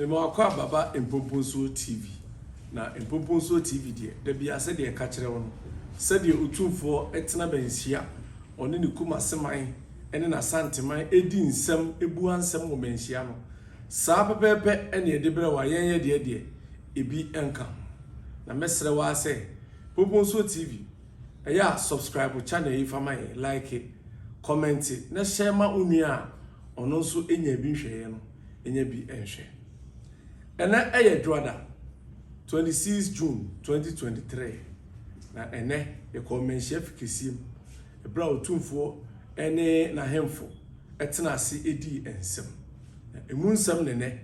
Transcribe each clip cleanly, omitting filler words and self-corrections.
Akwa baba Mpomponso TV. Na Mpomponso TV die da bia se de ka kire wono. Se de otumfo etena Manhyia one ne kumaseman ene na Asanteman edi nsem ebu ansem wo Manhyia no. Saa pepepe ene de bre wa yen ye de ebi enka. Na mesre wa se Mpomponso TV eya subscribe channel yi fama like it, comment it, na share ma onua ono nso enya bi hweye no enya bi enhwe. Ena eye dwada 26 June 2023 na ene e Manhyia fikisiem ebra otumfo ene na hemfo etena ase edi ensem na emu nsem ne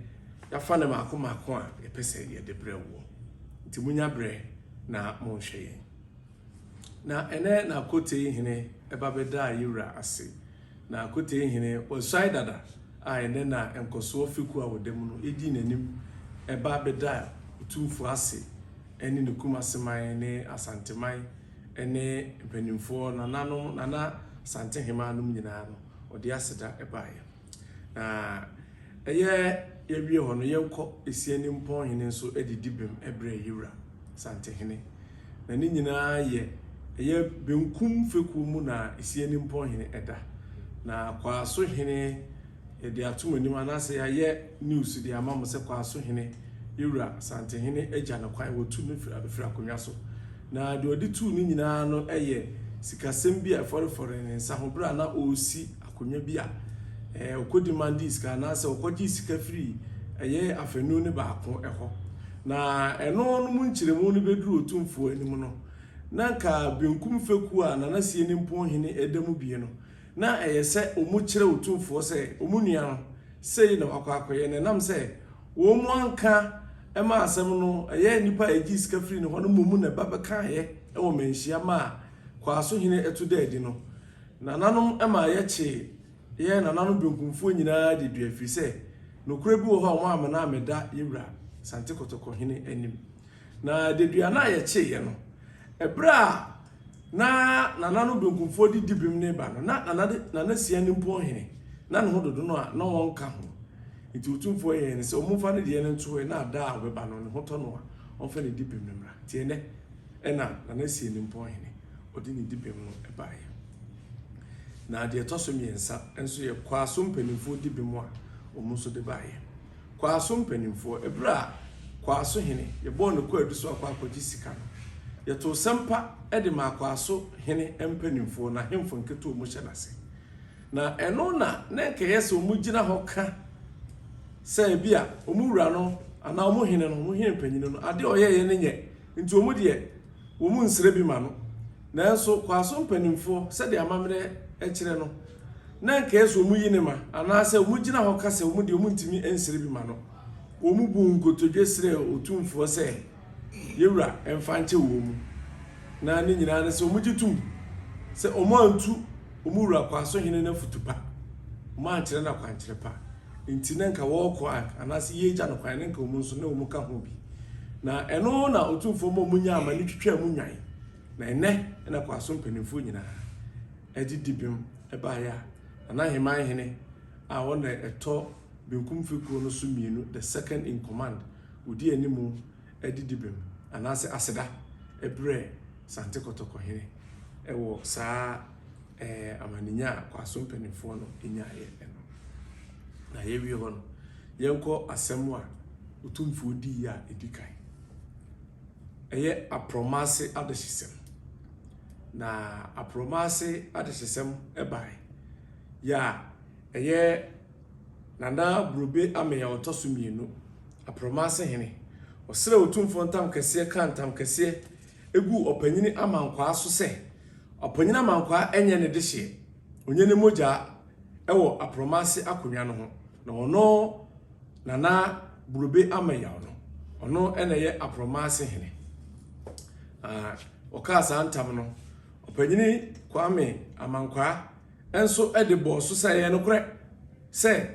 yafa na mako a epese ye de bre wo nti munya bre na monhwe na ene na Koteihene eba beda yura ase na Koteihene osai dada a ene na Nkosoɔhene a wodem no edi nanim eba beda otumfo ase ene ne kumaseman ne Asanteman ene mpanimfo nana Asanteman no nyina no odi Aseda ebaye na eye yewie ho no yenko Essienimponghene nso edidi bem ebre yura Asantehene na ni nyina eye benkum feku mu na Essienimponghene eda na Kwaaso hene de atomanim anase ye news de amam se Kwaaso hene yura Asantehene eja na kwan wotu no fira akonwa so na de odi tu ni nyina no eye sikasem bi aforefore ne nsa ho bra na osi akonwa bi a okodimandi sika na se okoji sika free eye afenu ne baako eho na eno no mu nkyiremu no beduru otumfo anim no na ka benkum feku a na Essienimponghene edamu bie no na eye se omu kyere otumfo se omu nua no sei na wakwakoye ne nam se wo mu anka ema asem no eye nipa eji sika free ne ho no mumu na babeka ye ewo Manhyia ma Kwaaso hene eto daadi no na nanom ema ye che ye na nanom benkumfo nyina de dua free se nokure bi wo ho mo amana ameda yewura Koteihene anim na de dua na ye che ye no ebra na nanom benkumfo di dibim ne ba no na Essienimponghene na no dodo no a na won ka ho nti otumfo ye ne se omfa ne de ne nto na ada a beba no ne hoto no a onfa ne dibim ne mra tie ne ena na Essienimponghene odi ne dibim no ebaye na de toso miensa enso ye Kwaaso mpanimfo dibim a omunso de baye Kwaaso mpanimfo ebra Kwaaso hene ye bo no ko aduso akwakoji sika no ye to sempa ede ma Kwaaso hene mpanimfo na hemfo nketo mu hyelase na eno na nke yese omugina hoka se bia omura no ana omu hene no mu hene panyino no ade oyeye ne nye nti omu de omu nsire bi ma no na enso Kwaaso mpanimfo se de amamre ekire no na nke yese omu yi ne ma ana se omugina hoka se omu de omu ntimi ensire bi ma no omu bu nkotodwe sire otumfo se yewura emfanche wo mu na ni nyina na se omu gitum se omu antu omu wura Kwaaso hene na futupa omu ankire na kwankire pa nti na nka wo kwa anase yeja no kwan nka omu nso na omu ka ho bi na eno na otumfo mo munya amani twetwa mu nwan na ene na Kwaaso mpanimfo nyina edidibim ebaya Adehyesɛm hene a wona eto benkum fekuo no so mienu the second in command odi animu edidibim anase Aseda ebre Koteihene ewo saa amaninya Kwaaso mpanimfo no enyaye eno na yewie ho no yenko asɛm a otumfo di ya edikai eye Apromase Adehyesɛm na Apromase Adehyesɛm ebai ya eye nana brobe ameya otoso mienu Apromase hene osere otumfo ntam kese ka ntam kese egu opanyini amankwa so se opanyini amankwa enye ne de hye onye ne moja ewo Apromase akonwa no ho na ono nana brobe ameya ono eneye Apromase hene okasa ntam no opanyini kwame amankwa enso ede boso se ye no kure se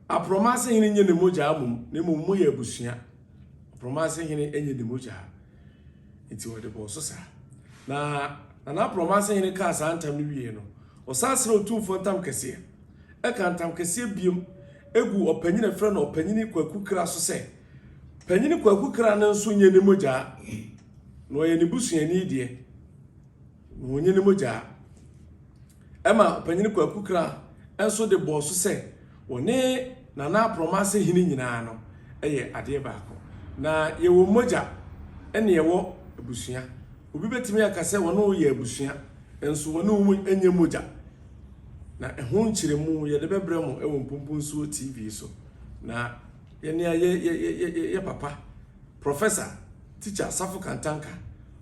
Apromase hene nye ne moja amum ne mum ye abusua Apromase hene enye ne moja enti wode boso sa na Apromase hene ka sa ntam no wie no osasre otumfo ntam kese e ka ntam kese biem egu opanyini frɛ no opanyini kwakukra so se panyini Kwaku Kra no nso nye ne mogya no ye ne busuani de no nye ne mogya ema panyini Kwaku Kra enso de boso se woni Nana Apromase hini nyina no eye ade baako na ye wo mogya ene ye wo abusua obi betimi akase wono ye abusua enso wono enye mogya na ehun kyire mu ye de bebre mu ewo Mpomponsuo TV so na ye papa professor teacher Safo Kantanka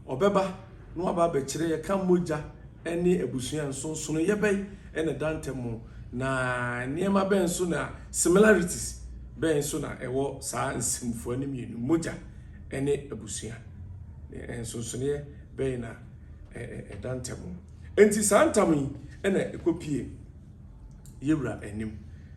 obeba no aba be kyire ye kan mogya ene abusua nsonsono ye bai ene dantemu na niema ben so na similarities ben so na ewo saa nsimfo ani mienu mogya ene abusua nsonsono ye ben na dantemu enti santam ene ekopie yewura enim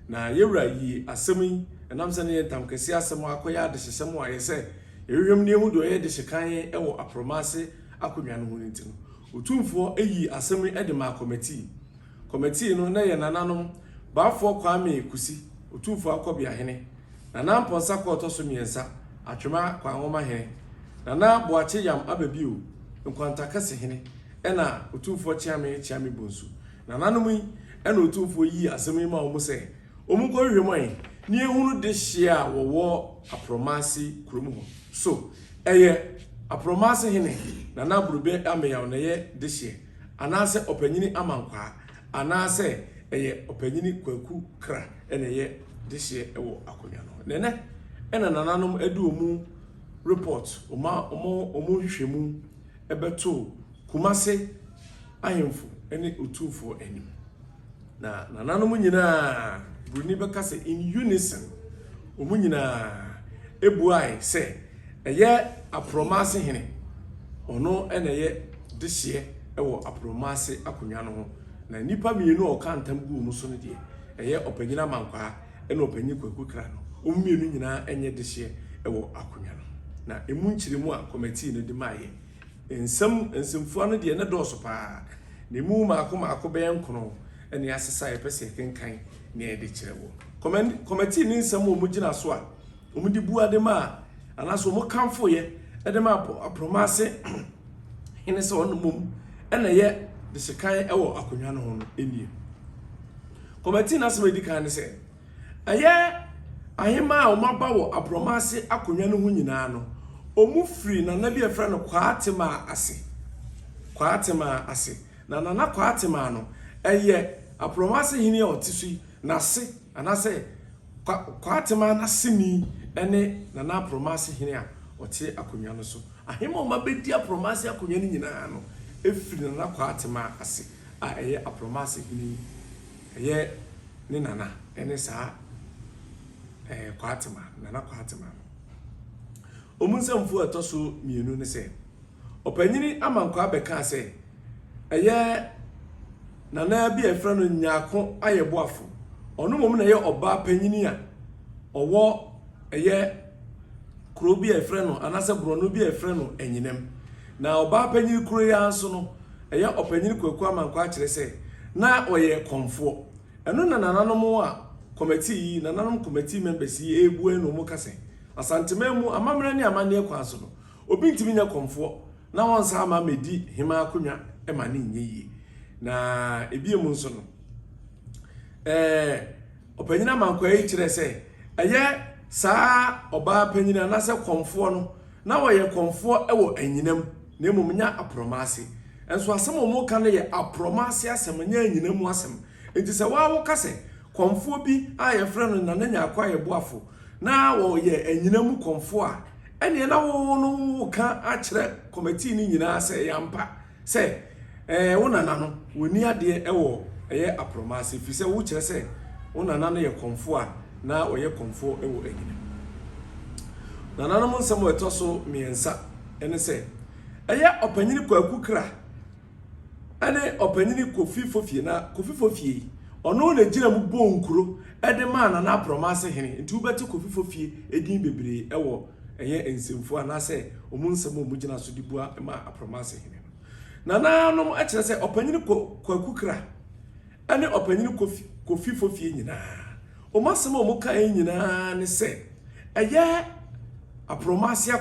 na yewura yi asemi enam se ne tam kese asem akoya adehyesɛm a yese ewem ne hu do ye de hyekan ewo Apromase akonwa no hu ntino otumfo eyi asemi ede ma committee no na ye nananom baafo Kwame Kusi otumfo Akobiahene nana Mponsa Koto so miensa atwema Kwanwoma hene nana Boache Yam ababio Nkwantakase hene ena otumfo Chiame Bonsu nananom yi ena otumfo yi asemi ma omo se omunko hwemwan ni ehunu de hia wo Apromase kromu ho so eye Apromase hene nana Burube ameyaw na ye de hia anase opanyini amankwa anase eye opanyini Kwaku Kra ene ye de hia ewo akonwa no nene ena nananom edu omu report omo hwehwemu ebeto Kumase ahemfo ene otumfo anim na nananom nyina Bruni bekase in unison omu nyina ebuai se eye Apromase hene ono ene ye de hie ewo Apromase akonwa no ho na nipa mienu okantam gu mu so no de eye opanyina mankwa ene opanyi Kwaku Kra no omu mienu nyina enye de hie ewo akonwa no na emu nkyiremu a committee no de maaye ensemfo no de ne doso pa na emu maako be nkono ene asesa ye pese kenkan ne ede kirewo committee ni nsam omu gina so a omu di buade ma anaso omu kanfo ye ede ma Apromase hene se on mum ene ye de sekan ewo akonwa no ho enie committee na se kan ne se aye ahema o maba wo Apromase akonwa no ho nyina no omu free na na bi efra no Kwaatema ase na nana Kwaatema no eye Apromase hini a otisui na se anase Kwaatema na sini ene nana Apromase hini a otie akonwa no so ahema o mabedi Apromase akonwa no nyina no efri nana Kwaatema ase a eye Apromase hini eye ne nana ene saa Kwaatema nana Kwaatema omunsamfu atoso mienu ne se opanyini amankwa abeka se eye nana bi efra no nyaako ayeboafo ono mom na ye oba panyini a owo eye kuro bi efra no anase brono bi efra no enyinem na oba panyini kuro ya nso no eye opanyini Kwaku amankwa akire se na oye konfo eno na nananom a committee nananom committee members yi ebu eno mu kase Asanteman mu amamra ni amane Kwaaso no obi ntimi nya konfo na wonsa ama medi hima akonwa e ma ne nye yi na ebie mu nso no opanyina mankwa yi kire se eye saa oba panyina na se konfo no na wo ye konfo ewo anyinam na emum nya Apromase enso asem omo ka ne ye Apromase asem nya anyinam asem enti se wa wo kase konfo bi a ye frɛ no na nya akwa ye boafo na wo ye anyinam konfo a ene na wo no ka a kyerɛ committee ni nyina se yampa se wo nana no woni ade ewo eye Apromase fi se wo kyerɛ se wo nana no ye konfo a na wo ye konfo ewo anyinam nana no nsɛm wo etoso miensa ene se eye opanyini Kwaku Kra ene opanyini Kofifofie na Kofifofie ono na gira mu bonkuro ede ma na Apromase hene nti ubeti Kofifofie edin bebre ewo eye ensemfu anase omunsem omu gina so dibua ma Apromase hene na nanom a kire se opanyini Kwaku Kra ene opanyini Kofifofie nyina omasem omu kan nyina ne se eye Apromase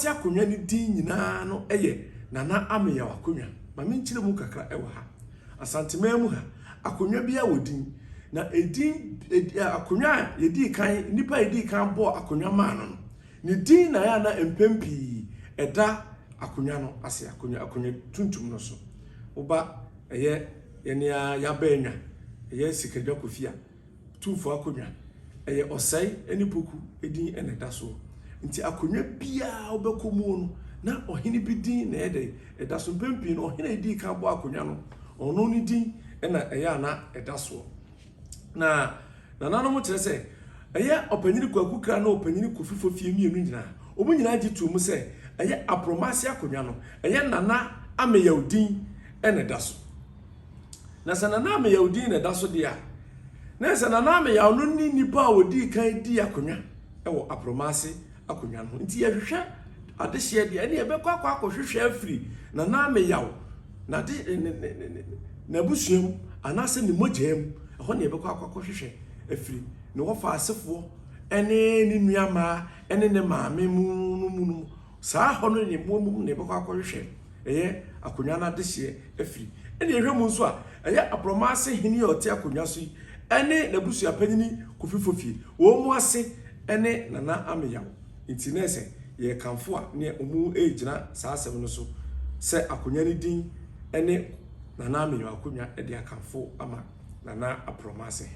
akonnwa ni din nyinaa no Nana Ameya akonnwa ma menkyire mu kakra ha Asanteman mu ha akonnwa bia wodin na edin akonnwa yedi kan nipa yedi kan bo akonnwa ma no ni din na ya na empempi eda akonnwa no ase akonnwa tuntum no so oba yene ya benwa sikadwa kofia tumfo akonnwa osai eni poku edin eneda so nti akonnwa bia obekomu no na ohene bi din na eda so mpempi no ohene edi kan bo akonnwa no ono ni din na na eda so na nananom kyerɛ sɛ opanyini kwakukra na opanyini kofifo fie mienu nyina omu nyina gitu mu sɛ Apromase akonnwa no Nana Ameya odin na eda so na sɛ Nana Ameya odin na eda so dia na sɛ Nana Ameya no ni nipa odi kan di akonnwa wɔ Apromase akonnwa no nti yɛhwehwɛ adehye dia ne yɛbɛkɔ akɔhwehwɛ afiri Nana Ameya na de na busuam anase ne mogyam ho ne yɛbɛkɔ akɔhwehwɛ afiri ne wɔfa asefo ene ne nuama ene ne maame mu saa ho no ne momum ne yɛbɛkɔ akɔhwehwɛ akonnwa na adehye afiri ene yɛhwɛ mu nso Apromase hene ɔte akonnwa so ene na busua panyini kofifo fie wo mu ase ene Nana Ameya nti na sɛ yɛ kanfo a ne omu gyina saa asɛm no so sɛ akonnwa ne din ene Nana Ameya akonnwa de akanfo ama Nana Apromase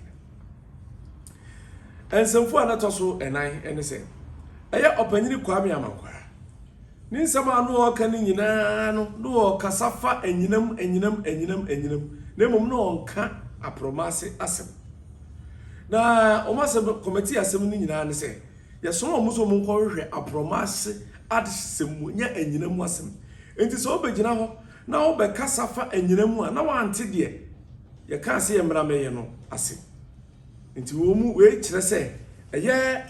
ensɛmfo anato so enan ene sɛ opanyini Kwame Amankwara ni nsɛm ano ɔka ne nyinaa no kasafa anyinam na mmom no ɔnka Apromase asɛm na omasɛm committee asɛm no nyinaa ne sɛ yɛso omuso mu nkɔhwehwɛ Apromase Adehyesɛm mu nya anyinam asɛm enti sɛ obegyina hɔ na obɛkasa fa anyinam a na wante de yɛka sɛ yɛmmra mɛyɛ no ase nti wo mu we kyerɛ sɛ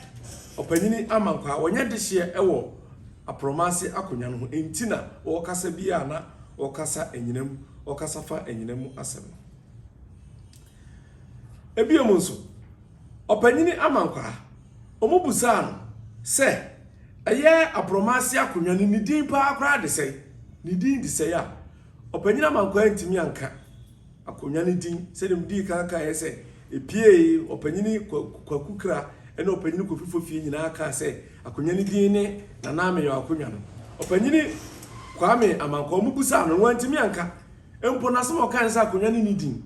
opanyini Amankwara wɔnya dehye wɔ Apromase akonnwa no ho enti na wɔkasa bia na wɔkasa anyinam wɔkasa fa anyinam asɛm ebiem nso opanyini Amankwara omubusa no sɛ Apromase akonnwa no ni din pa akora de sɛ ni din de sɛ ya opanyini Amankwara ntimi anka akonnwa no din sɛ dem di kaka sɛ epie opanyini kwakukra ene opanyini kofifo fie nyina aka sɛ akonnwa no din ne Nana Ameya akonnwa no opanyini Kwame Amankwara omubusa no wantimi anka empo na sɛ ɔka sɛ akonnwa no ni din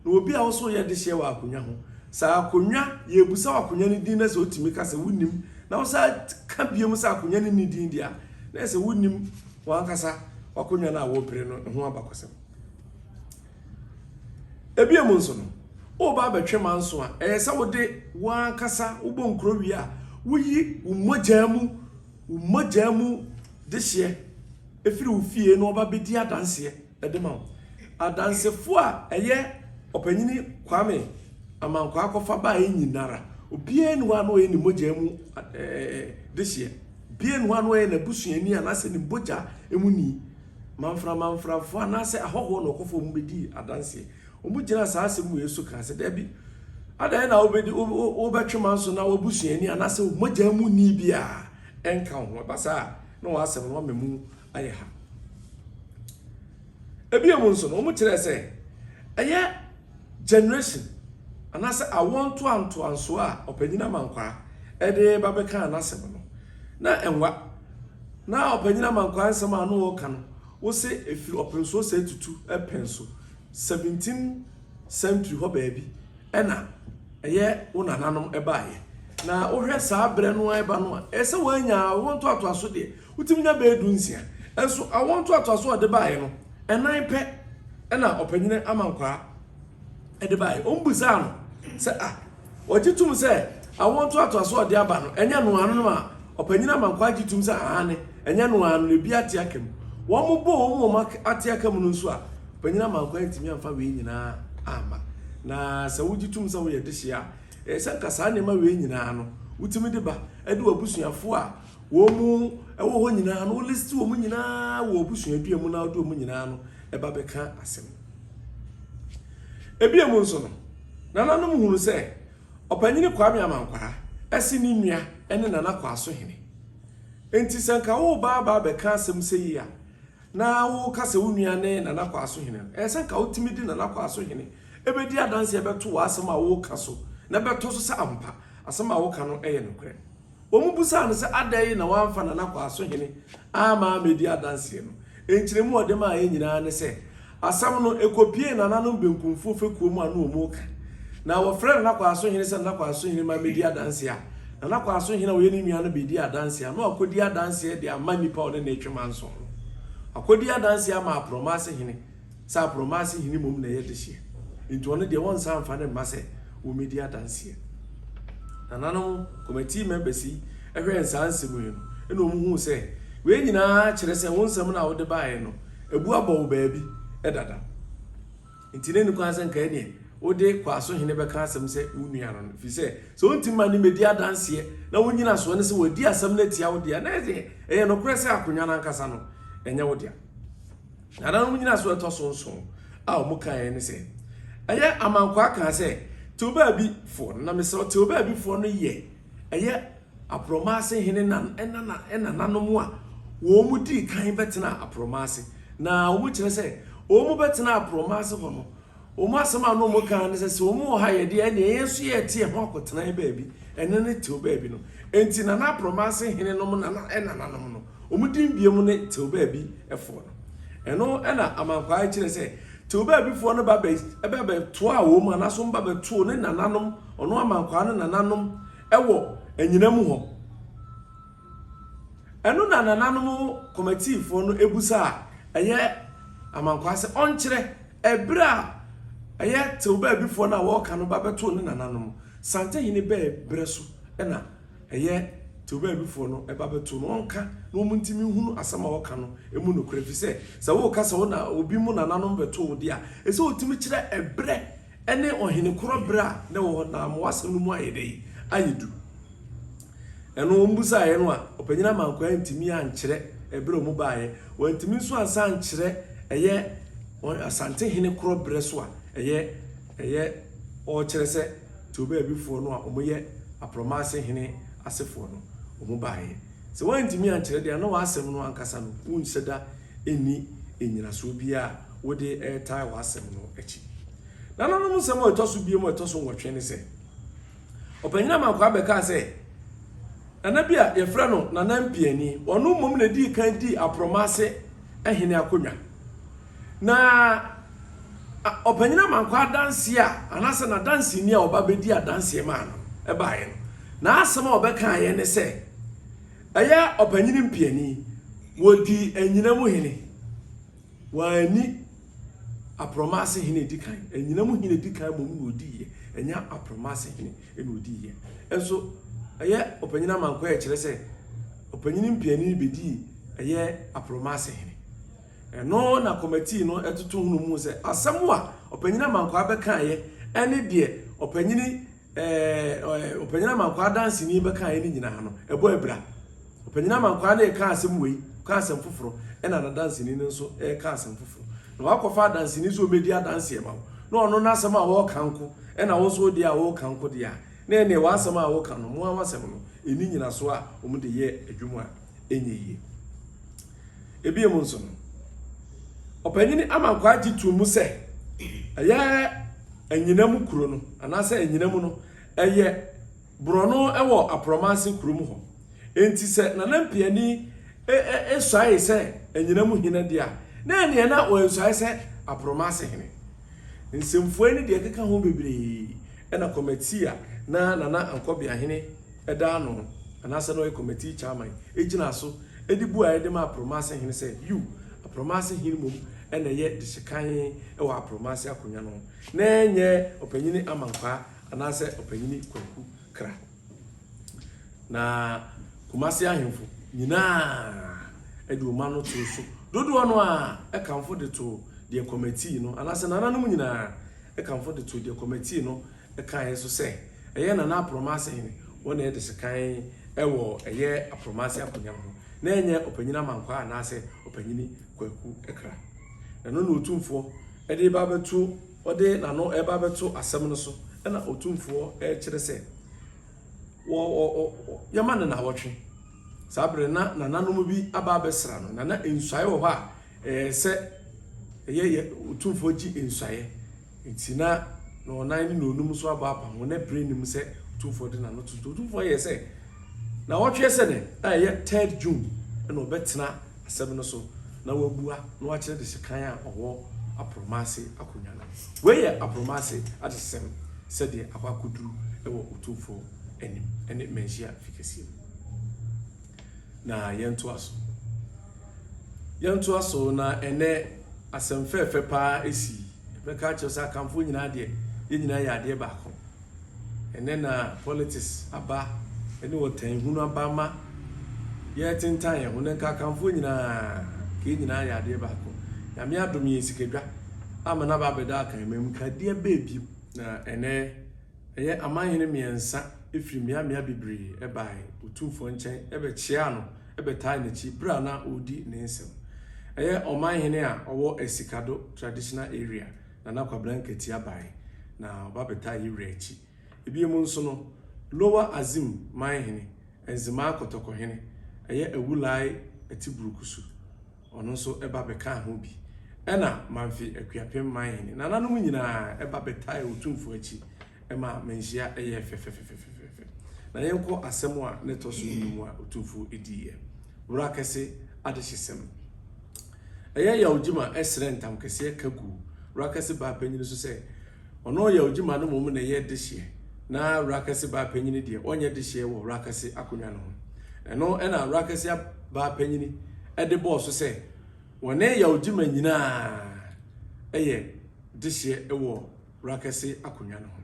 na obi a wo so yɛ de hye wa akonnwa ho sa akonnwa ye busa akonnwa ni din na se otimi ka se wunim na wo sa ka biem sa akonnwa ni din dia na se wunim wan kasa akonnwa na wo pere no ho abakosem ebiem nso no o ba betwe manso a se wo de wan kasa wo bo nkro wi a wuyi umojamu de hye efiri wo fie no oba bedi adanse de ma adansefo a opanyini Kwame Amankwara akɔfa ba nyinara obie ne wa no ni mojamu dehye bie ne wa no na busuani anase ne boja emuni manfra fo anase ahoho no kɔfo mu bedi adanse omu gyina saa asɛm mu Yesu ka sɛ da bi adan na obetwe manso na obusuani anase mojamu ni bia enka ho basa na wa asɛm no memu ayɛ ha ebie mu nso no omu kyerɛ sɛ generation anase awonto anso a opanyini Amankwara ede babeka anasem no na enwa na opanyini Amankwara nsem anu wo ka no wo se efiri openso se tutu epenso 17th century ho baabi ena wo nananom ebaaye na wo hwɛ saa bre no eba no ese wanya awonto atoaso de utimnya beedu nsia enso awonto atoaso de baaye no enan pɛ ena opanyini Amankwara ede baaye ombusa no se ojitum se awonto atoaso de aba no enya no anu no a opanyini Amankwara jitum se ane enya no anu ne bi ate akam wo mo bo wo mo ate akam no nso a opanyini Amankwara ntimi amfa we nyina ama na se wojitum se wo ye de hia se nkasa ne ma we nyina no wutimi de ba ede wabusuafo a wo mu ewo ho nyina no list wo mu nyina wo obusuadua mu na wo mu nyina no eba beka asem ebiem nso no nananom hunu se opanyini Kwame Amankwara Essienimia ene nana Kwaaso hene enti sanka wo ba beka asem seyi a na wo kase wo nua ne nana Kwaaso hene sanka wo timidi nana Kwaaso hene ebedi adanse ebeto wo asem a wo kaso na beto so sa ampa asem a wo ka no eye nokre wo mubusa no se adai na wamfa nana Kwaaso hene ama medi adanse no enkyiremu odem a enyina ne se asam no ekopie nana no benkumfo fekuo mu anu omuka na wo frɛ nana Kwaaso hene se nana Kwaaso hene ma medi adanse a nana Kwaaso hene wo ye ni nua no bedi adanse a no akodi adanse de amani pa one na etwema nso akodi adanse ama Apromase hene sa Apromase hene mom na ye de hye nti one de won sa amfa ne ma se wo medi adanse nananom committee members yi ehwe nsanse mu no ene omuhu se we nyina kyere se won sam na wo de baaye no ebu abɔ baabi edada nti ne nko asen ka ne wo de Kwaaso hene bɛka asem se wo nua no fi se so ontima ne medi adanse na wo nyina so ne se wadi asem na tia wo dia na eye no kure se akonya na nkasa no enye wo dia nananom nyina so etoso nso a wo kan ne se eye amankwa kan se to ba bi fo na me se to ba bi fo no ye eye Apromase hene nan ena nanom a wo mu di kan betena Apromase na wo mu kyerɛ sɛ wo mu betena Apromase ho no wo mu asema no mu kan ne sɛ wo mu ha ye de ene yenso ye tie ho akotena ba bi ene ne to ba bi no enti na Apromase hene no mu na ena nanom no wo mu di biem ne to ba bi efo no eno ena amankwa kyerɛ sɛ to ba bi fo no ba be to a wo mu anaso mba be to ne nananom ono amankwa ne nananom ewo enyinam ho eno na nananom committee fo no ebusa eye amankwa se onkyere ebra eye te oba bi fo na wo ka no ba beto ne nananom Santehene be breso ena eye te oba bi fo no eba beto no onka no muntimi hunu asama wo ka no emu no kura fi se wo ka se wo na obi mu nananom beto wo dia ese otimi kire ebre ene ohene koro bra ne wo na mo asem no mu ayedei ayedu eno mbusa ye no a opanyina mankwa ntimi ankyere ebre mu baaye wantimi nso ansa ankyere eye Asantehene koro bre so a eye o kyere se to ba bifo no a omoye Apromase hene asefo no omu baaye se wantimi ankyere de na wasem no ankasa no unhyeda eni enyina so bia wode airtime wasem no echi na no no nsem o etoso biem o etoso nwotwe ne se opanyina mankwa beka se anabia ye frɛ no nanampiani ono mom na di kan di Apromase ehene akonwa na opanyina mankwa danse a anase na danse ni a oba bedi adanse ma no ebaaye no na asema obeka ye ne se aya opanyina mpiani wodi enyinam hene wani Apromase hene di kan enyinam hene di kan mom no di ye enya Apromase hene eno di ye enso eye opanyina mankwa e kyerɛ sɛ opanyina mpiani bedi eye Apromase hene eno na committee no etoto hunu mu sɛ asɛm a opanyina mankwa bɛka ye ene de opanyina mankwa danse ni bɛka ye ni nyina no ɛbɔ ebra opanyina mankwa na e ka asɛm wei ka asɛm foforo ɛna na danse ni nso e ka asɛm foforo na wakɔfa danse ni so medi adanse ma na ɔno na asɛm a wɔ kanko ɛna wo so de a wɔ kanko de a na ene wasɛm a wɔ kan no mo amasɛm no eni nyina so a ɔmo de ye adwuma a enye yie ebiem nso no opanyini amankwa gitu mu sɛ ɛyɛ enyinam kuro no anase enyinam no ɛyɛ brono ɛwɔ Apromase kuro mu hɔ enti sɛ nanampiani esuae sɛ enyinam hene dia na ene na o esuae sɛ Apromase hene nsemfo ani de keka ho bebre ɛna committee a na nana ankobia hene ɛda no anase no committee chairman ejina so edibu a edema Apromase hene sɛ you Apromase hene mom ena ye de hyekan ɛwɔ Apromase akonya no na enye opanyini amankwa anase opanyini kwaku kra na Kumase ahemfo nyina eduma no to so dodo no a ekamfo de to de committee no anase nananom nyina ekamfo de to de committee no ekan so sɛ eye na Apromase hene wona ye de hyekan ɛwɔ eye Apromase akonya no na enye opanyini amankwa anase opanyini kwaku ekra eno no otumfo ede ba betu ode na no eba betu asem no so na otumfo kyere se yamane na wotwe sabre na nananom bi aba besra no na Nsuaeɛ wo ha se ye utumfo gi Nsuaeɛ ntina no nan ni onum so aba apa ho na brenim se utumfo de na no utumfo ye se na wotwe se ne ye 3rd June na obetena asɛm no so na wabua na wakyere de sekan a ɔwɔ Apromase akonya na we ye Apromase Adehyesɛm se de akwaduru ɛwɔ utumfo anim ɛne Manhyia fikasi na yɛnto aso na ene asɛm fɛfɛ pa esi bɛka kyerɛ sɛ akamfo nyina de yɛ nyina yɛ ade baako ene na politics aba ene wɔtan hunu aba ma yɛ tentan yɛ ho ne akamfo nyina ke nyina yɛ ade baako ya me adom yɛ sikadwa ama na ba bɛda aka emem ka de bebi na ene ɛyɛ amanhene miɛnsa efiri mia bebree ɛbae utumfo nkyɛn ɛbɛkyea no ɛbɛtaa n'akyi bra na odi ne nsɛm ɛyɛ ɔmanhene a ɔwɔ Esikado traditional area na nakwablanketi abae na ɔba bɛtaa yɛwura akyi ebiemu nso no Lower Azim manhene Enzima Koteihene ɛyɛ Awulai Etiburukusu ɔno nso ɛba bɛka ho bi ɛna Manfi Akuapem manhene na nanom nyinaa ɛba bɛtaa utumfo akyi ɛma Manhyia ɛyɛ fɛfɛfɛfɛfɛ na yɛnkɔ asɛm a ne to so mu a utumfo ediye Worakɛse Adehyesɛm ɛyɛ yawgyima ɛsrɛ ntam kɛse kagu Worakɛse ba panyin so sɛ ɔno yawgyima no mom na yɛ dehye na Worakɛse ba panyin de ɔnyɛ dehye wɔ Worakɛse akonwa no ho ɛno ɛna Worakɛse ba panyin ɛde bɔ so sɛ wɔne yawgyima nyinaa ɛyɛ dehye ɛwɔ Worakɛse akonwa no ho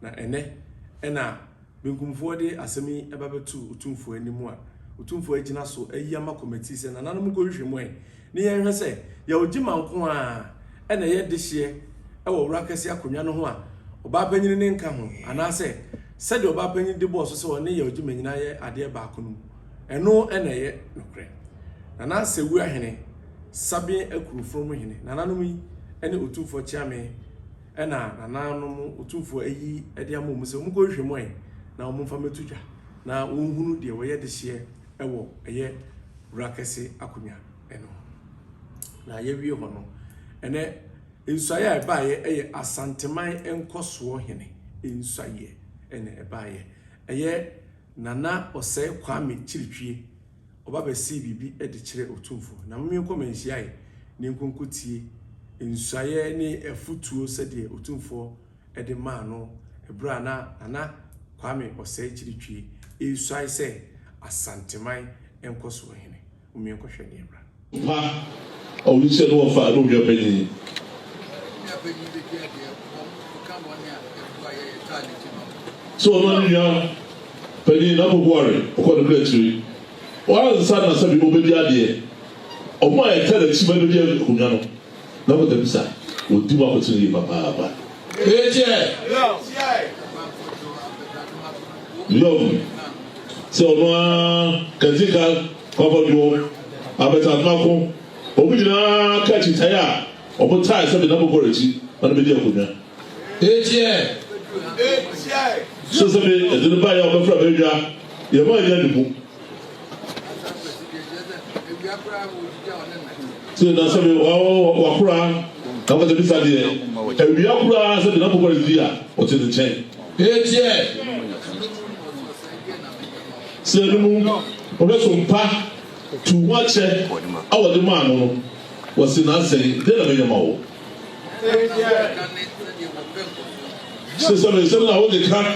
na ene ɛna benkumfo de asɛmi ɛba betu utumfo animu a utumfo agina so ayama committee sɛ na nanom ko hwehwɛ mu ɛ ne yɛn hwɛ sɛ yawgyima nko a ɛna yɛ dehye ɛwɔ Worakɛse akonwa no ho a ɔba panyin ne nka ho anase sɛ de ɔba panyin de bɔ so sɛ wɔne yawgyima nyina yɛ ade baako no ɛno ɛna yɛ nokre na na sɛ wu ahene sabe akurufo mu hene na nanom yi ɛne utumfo chiame ɛna nananom utumfo ayi ɛde amom sɛ mu ko hwehwɛ mu ɛ na ɔmfa metudwa na wonhunu de wɔyɛ dehye ɛwɔ ɛyɛ Worakɛse akonwa ɛno na yɛwie hɔ no ɛne Nsuaeɛ a ɛbaayɛ ɛyɛ Asanteman Nkosoɔhene Nsuaeɛ ɛne ɛbaayɛ ɛyɛ nana ɔsɛe Kwame Chiritwie ɔba bɛsi bibi ɛde kyerɛ utumfo na mmekɔ Manhyia ne nkonkotie Nsuaeɛ ne efutuo sɛdeɛ utumfo ɛde maa no ebra na nana Kwame ɔsɛe Chiritwie Nsuaeɛ sɛ Asanteman Nkosoɔhene mmekɔ hwɛ ne ebra pa ɔwuri sɛ no fa no hwɛ panyin so ɔno ne nua panyin na bɔbɔre ɔkɔ ne bla tiri ɔansa na sɛ bi obɛdi adeɛ ɔmo a ɛtɛ n'akyi ma no di akonwa no na mo dɛm sa odi mu akɔtɔ ne yi papaapa yom sɛ ɔno a katika kɔbɔdoɔ abɛtanmako ɔmo nyinaa ka kyitaeɛ a ɔmo tae sɛ bi na bɔbɔre akyi na bɛdi akonwa so sɛ bi ɛde ne baeɛ a ɔbɛfra bɛdwa yɛma anyɛ ne mu so na sɛ bi wakora na wɔde bi sa deɛ awia koraa sɛ bi na bɔbɔre di a ɔte ne nkyɛn sɛ no mu ɔbɛso mpa tu ho akyɛ a wɔde maa no no wɔsi n'asɛn de na mɛnyɛ ma wo sɛ sɛ mɛsɛm na wɔde ka na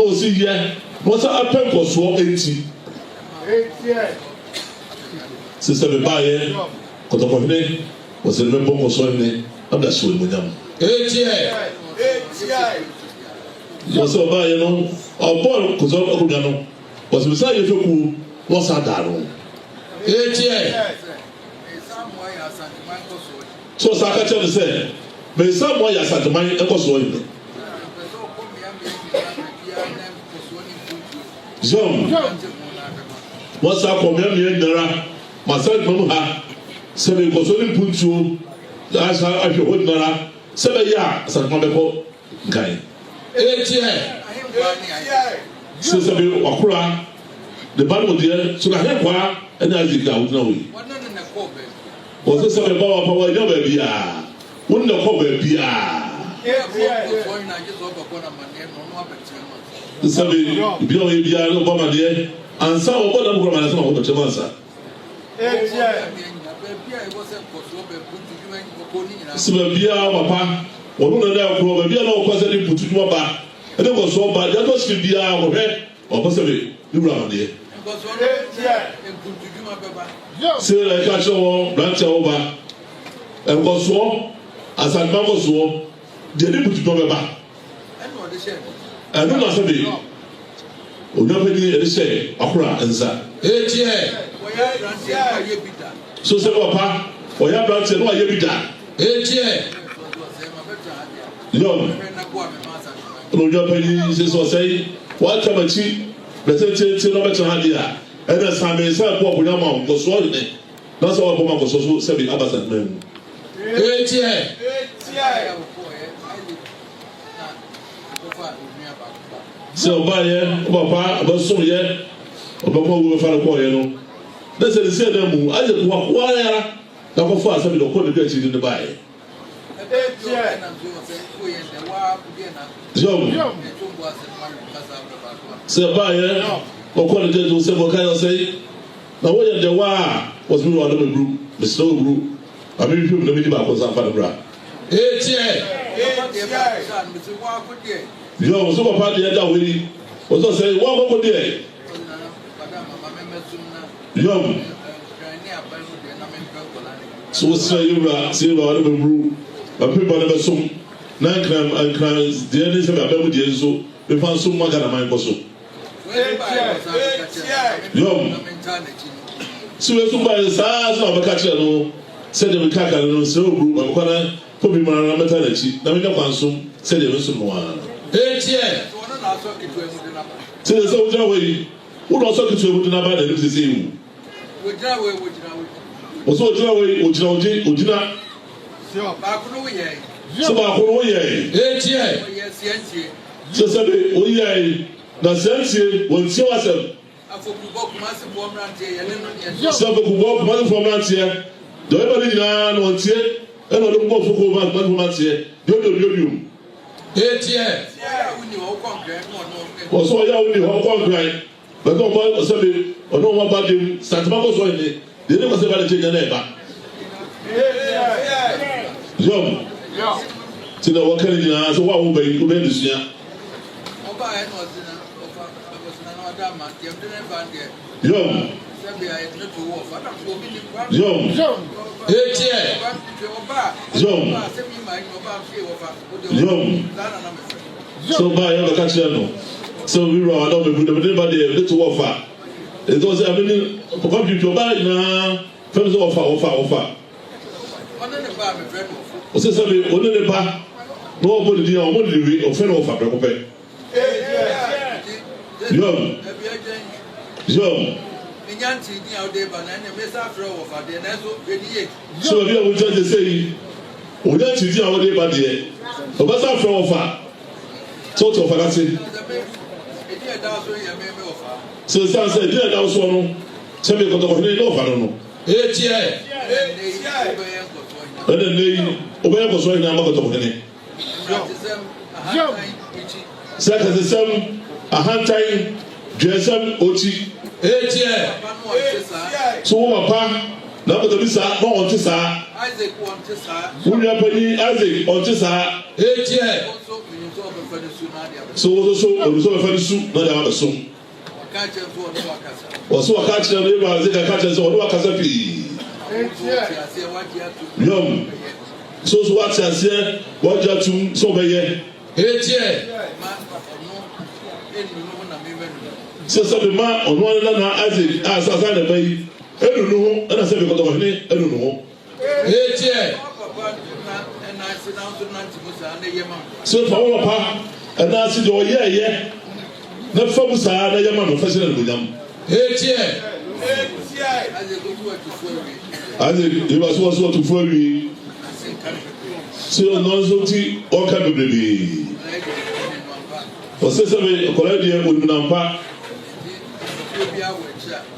wɔsi yɛ wɔsa apɛ nkɔsoɔ eti sɛ sɛ mɛbaayɛ Koteihene wɔsi mɛbɔ Nkosoɔhene abda so emunyam wɔsi ɔbaayɛ no ɔbɔ Nkosoɔhene akonwa no wɔsi bisa yɛ fɛ ku wɔsa daa no so sa ka kyerɛ no sɛ mɛsa mo ayɛ Asanteman Nkosoɔhene Zom wɔsa kɔmmeammea nyinara masa adwuma mu ha sɛ Nkosoɔhene mpuntuo asa ahwɛ hɔ nyinara sɛ bɛyɛ a Asanteman bɛkɔ nkan sɛ sɛ bi wakora ne ba no deɛ so na hɛ kwa ɛna Isaac a wotena hɔ yi wɔsɛ sɛ bi ba wɔ pa wɔ nyɛ baabi a wɔn na kɔ baabi a sɛ bi bi a wɔyɛ biara ne ɔbɔ ma deɛ ansa ɔbɔ dɛm kora ma ne sɛ ma ɔbɔ kyɛm ansa sɛ baabi a papa wɔn na dɛ korɔ baabi a na ɔkɔ sɛ ne butu dwuma ba ɛne Nkosoɔ ba deɛ ɔtɔ sɛ biara wɔhwɛ ɔbɔ sɛ bi ne wura ma deɛ sɛ ɛka kyerɛ wɔn branche wɔ ba Nkosoɔ Asanteman Nkosoɔ deɛ ne butu dwuma bɛba ɛno na sɛ bi onyapa ni ɛde hyɛ akora nsa so sɛ papa ɔyɛ aberanteɛ na wayɛ bi da yɔm na onyapa ni sɛ sɛ ɔsɛe watwa makyi bɛtɛtɛtɛ na ɔbɛkyerɛ ha deɛ a ɛna same sɛ ɛbɔ ɔbonya ma Nkosoɔhene na sɛ wɔbɔ ma Nkosoɔ so sɛbi aba Asanteman mu sɛ ɔbaayɛ ɔpapa ɔbɛsom yɛ ɔbɛkɔ wo bɛfa no kɔɔyɛ no na sɛ ne sɛ da mu agye koakoa yara na kɔfa asɛm de ɔkɔ ne ka akyiri ne baayɛ sɛ baayɛ ɔkɔ ne ka sɛ bɔka yɛ ɔsɛe na woyɛ dɛ wa a wɔsɛ mi wɔ adɔm aburu mesrɛ wo buru amehwehwɛ mu na medi baako nsa mfa no bra yɔ so papa deɛ da hɔ yi wɔsɛ sɛ wɔn akɔkɔ deɛ yɔm so wosira yewura sɛ yewura wɔde bɛburu bapeba no bɛsom na nkran deɛ ne sɛ bɛaba mu deɛ nso mefa nso mu aganaman kɔ so yɔm so wei so baɛ saa so na wɔbɛka kyerɛ no sɛdeɛ meka ka no sɛ wɔburu bɛbɛkwana kɔbi mara na mɛta n'akyi na menya kwansom sɛdeɛ mesom no a sɛ sɛ wogyina hɔ yi wona ɔsɔ ketewa mu de n'aba na anim sɛ sɛ ewu wɔsɛ ogyina hɔ yi ogyina sɛ baako no woyɛ sɛ sɛ bi woyɛ na sɛntie wɔntie w'asɛm sɛ afɔkubɔ kumasefoɔ mmeranteɛ deɛ ɔyɛba no nyinaa na wɔntie ɛna ɔde mbɔ foko mmeranteɛ deɛ wɔsɛ ɔyɛ a woni hɔ kɔnkran bɛka ɔbɔ ɔsɛbe ɔne ɔma ba dem Asanteman Nkosoɔhene deɛ ne kɔsɛ ba ne kyɛnya na ɛba yɔm nti na wɔka ne nyinaa sɛ woa woba yi wobɛyɛ ne sua yɔm so ba yɛ bɛka kyerɛ no sɛ wewura wadɔ mɛbu dɛmɛde ba deɛ de to wɔfa ɛsɛ wɔ sɛ amene papa twitwi ɔbaa nyinaa fɛm sɛ wɔfa ɔsɛ sɛ bi ɔne ne ba na wɔbɔ ne din a ɔmɔ ne lewe ɔfɛ ne wɔfa prɛkɔpɛ yɔm so obi a wogyina gye sɛ yi ɔnya nti din a wɔde ba deɛ ɔbɛsa afrɛ wɔfa sɛ wote ɔfa kase sɛ san sɛ ɛdi ɛda soɔ no sɛ bi Koteihene ne ɔfa no no ɛna nne yi ɔbɛyɛ Nkosoɔhene ama Koteihene sɛ kasesɛm ahantan dwɛsɛm ɔkyi so wo papa na bɛtɛ bi saa na ɔnte saa wo nua panyin Isaac ɔnte saa so wo so ɔnusɔ bɛfa no su na de ama bɛsom wɔso wɔka kyerɛ no ɛwura Isaac aka kyerɛ sɛ ɔne wakasa pii yɔm so wate aseɛ wɔgye atom sɛ ɔbɛyɛ sɛ sɛ bi ma ɔno ano na Isaac a sasa na ɛba yi ɛnu no ho ɛna sɛ bi Koteihene ɛnu no ho sɛ fa wo papa ɛna ase deɛ ɔyɛɛyɛ na fa mu saa na yɛma no fa hyɛ no bonyam Isaac yɛba so wɔ so ɔtofo awie sɛ ɔno nso nti ɔka bebrebee Ɔsɛ sɛ me kɔlɛ deɛ onunampa.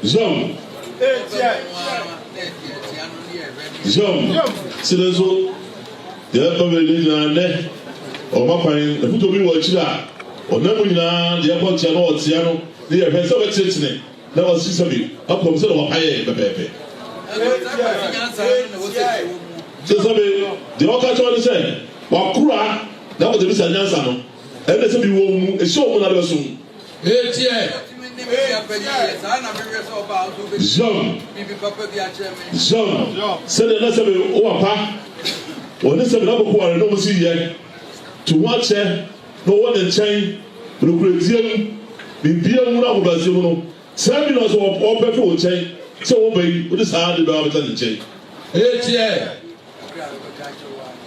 Jom. Jom. Sile so. Deɛ ɛkɔ bɛ ne nyinaa nɛ. Ɔma kwan efuto bi wɔ akyiri a ɔnam nyinaa deɛ ɛkɔ tia no ɔtia no ne yɛ hwɛ sɛ ɔbɛtenetene na ɔsi sɛ bi akɔm sɛ ɔwɔ ayɛ pɛpɛɛpɛ. Sɛ sɛ bi deɛ ɔka kyerɛ ne sɛ wakora na ɔde bi sɛ nyansa no ɛna sɛ bi wɔ mu esi wɔn mu na bɛ so. Jom. Jom. Sɛdeɛ na sɛ bi ɔwɔ pa wɔne sɛ bi na bɔ kɔɔre na ɔmo si yɛ to wɔn akyɛ na ɔwɔ ne nkyɛn kurekure mu bibia mu na ahobrɛase mu no saa bi na ɔsɛ ɔpɛ fɛ wɔ nkyɛn sɛ wɔba yi wode saa de bɛwa bɛta ne nkyɛn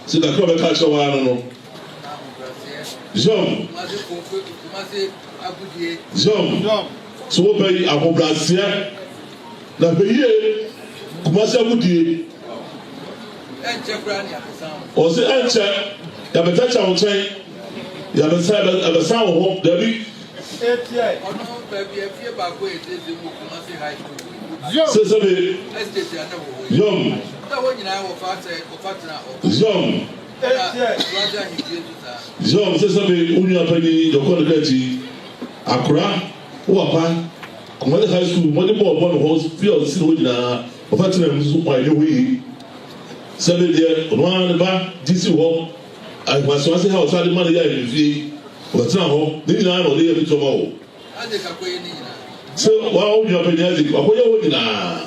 sɛ kakra bɛka kyerɛ waa no no Jom so wɔba yi ahobrɛaseɛ na bɛyie Kumase agudie ɔsɛ ɛnkyɛ yɛbɛta kyɛ wo nkyɛn yɛbɛsa wo hɔ dabi sɛsɛbe yom sɛsɛbe wonua pani yɛkɔ no kati akora wowapa Kumase high school mɔde bɔɔbɔ no hɔ fia ɔsi no hɔ nyinaa ɔfa tena mu so kwan ɛnyɛ hɔ yi sɛbe deɛ ɔnoa ne ba di si hɔ ahwaswa se ha ɔsa de ma no yɛ ayɛmfie ɔtena hɔ ne nyinaa na ɔde yɛ bi tɔma wo sɛ waa wo nua pani ade akɔyɛ hɔ nyinaa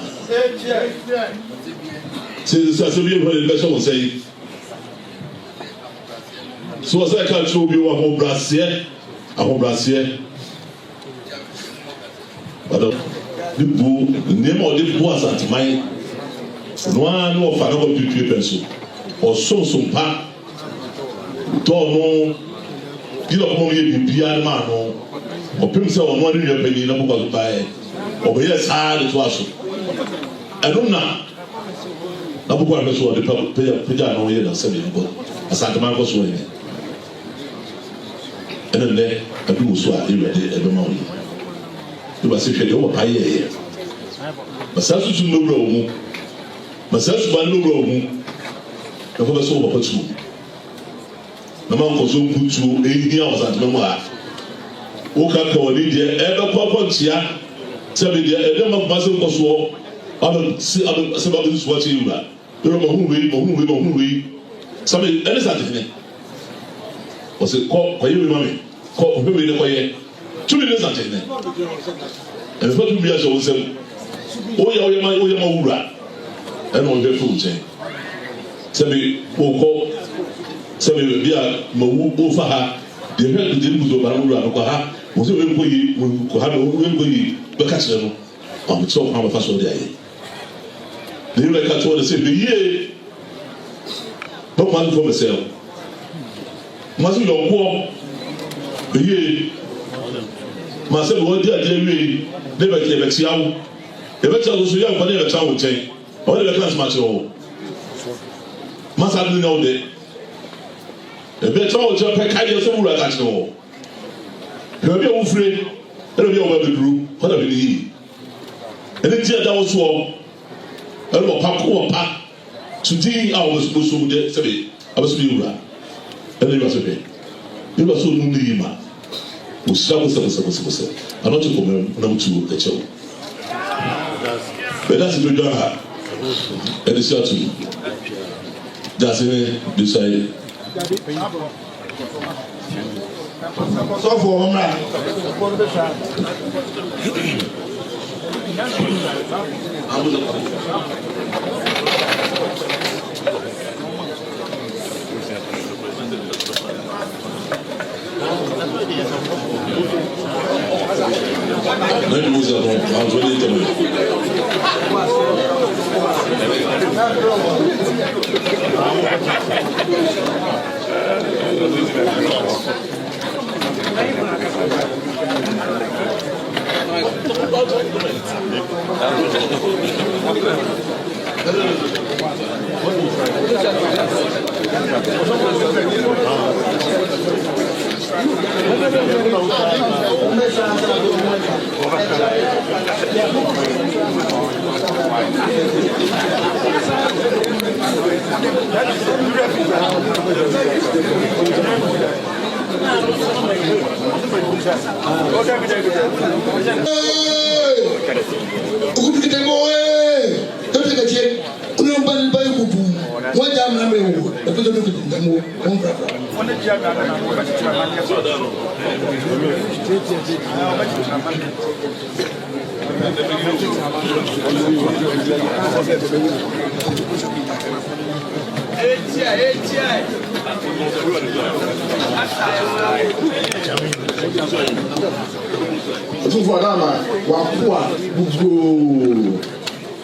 sɛ asɛ bi yɛ ne bɛhyɛ wo sɛ yi so wɔ sɛ ɛka kyerɛ obi wɔ ahobrɛaseɛ ne bu nneɛma ɔde bu Asanteman noa ne ɔfa no kɔpipie pɛ so ɔsomsompa tɔɔ no bi na ɔkɔmɔ yɛ biribiara maa no ɔpem sɛ ɔno ade nua panyin na bɔkɔ so paɛ ɔbɛyɛ saa de to aso ɛno na bɔkɔ ahwɛ so ɔde pagya na ɔyɛ nasɛm yɛ nkɔ Asanteman kɔ so ɔyɛ ɛne nnɛ adum so a ɛwurade ɛbɛma wo yi ɛba sɛ hwɛ deɛ ɔwɔ pae yɛyɛ masaa susu no wura wo mu masaa suban no wura wo mu ɛkɔ bɛ sɛ wɔbɛkɔ tuo na ma nkɔso nkutuo ɛyini a Asanteman mu a woka ka wɔ ne deɛ ɛbɛkɔ akɔnkyea sɛbi deɛ ɛdɛ ma Kumase nkɔsoɔ sɛ ba bɛsi soɔ kyɛ wura ɛrɛ mahunu wei sɛbi ɛne Adehyesɛm ɔsɛ kɔyɛ wei ma me ɔhwɛ wei ne kɔyɛ tumi ne Adehyesɛm ɛmfa tumi ahyɛ wo nsɛm woyɛ ma wura ɛna ɔhwɛ fo nkyɛn sɛbi wokɔ sɛbi bi a ma wofa ha deɛ hwɛ de mbuzo bara wura no kɔ ha wo sɛ wei nkɔ yi kɔ ha wei nkɔ yi bɛka kyerɛ no ɔmekyerɛ wo kwan bɛfa so de ayɛ ne yɛ bɛka kyerɛ wo sɛ bɛyie bɛkoma no fɔ mɛsɛ wo Kumase yɔnkoɔ bɛyie ma sɛ bɛwɔdi adeɛ wie ne yɛbɛkyia wo yɛbɛkyia wo so yɛ nkwa ne yɛbɛkyia wo nkyɛn ɔwɔ ne bɛka nsɛm akyerɛ wo ma saa de ne wo de yɛbɛkyia wo kyerɛ pɛ kae deɛ sɛ wowura ka kyerɛ wo hwɛ bi a wofire ɛna bi a wɔbɛbɛduru hɔ na bɛne yie ɛne ti ɛda wo soɔ ɛne wɔpa tutin a wɔbɛsom de sɛbe abɛsom yɛ wura ɛne yɛba so hwɛ yɛba so ɔnum ne yi ma osira kosɛkosɛkosɛ anɔkye kɔmɛ nam tuo ɛkyɛw bɛda se bɛdwa ha ɛde si ato daase ne bisae sɔfo ɔmra Nani nous avons entendu les témoins.